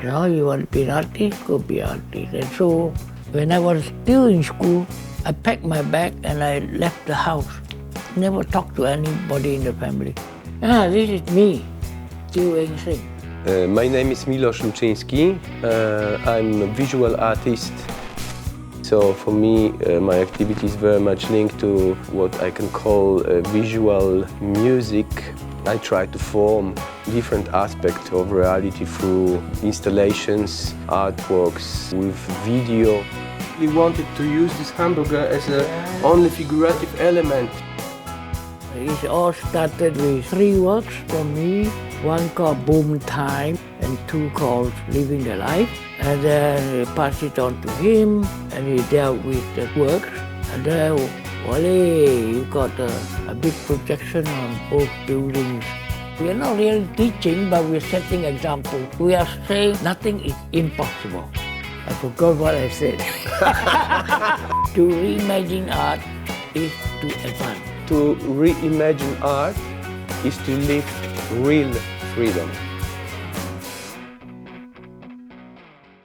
You want to be an artist, go be an artist. And so when I was still in school, I packed my bag and I left the house. Never talked to anybody in the family. This is me, Teo Eng Seng. My name is Milosh Luczynski. I'm a visual artist. So for me, my activity is very much linked to what I can call visual music. I try to form different aspects of reality through installations, artworks, with video. We wanted to use this hamburger as a only figurative element. It all started with 3 works for me. One called Boom Time and 2 called Living the Life. And then we passed it on to him and he dealt with the works. And then, you got a big projection on both buildings. We are not really teaching, but we're setting example. We are saying nothing is impossible. I forgot what I said. To reimagine art is to advance. To reimagine art is to live real freedom.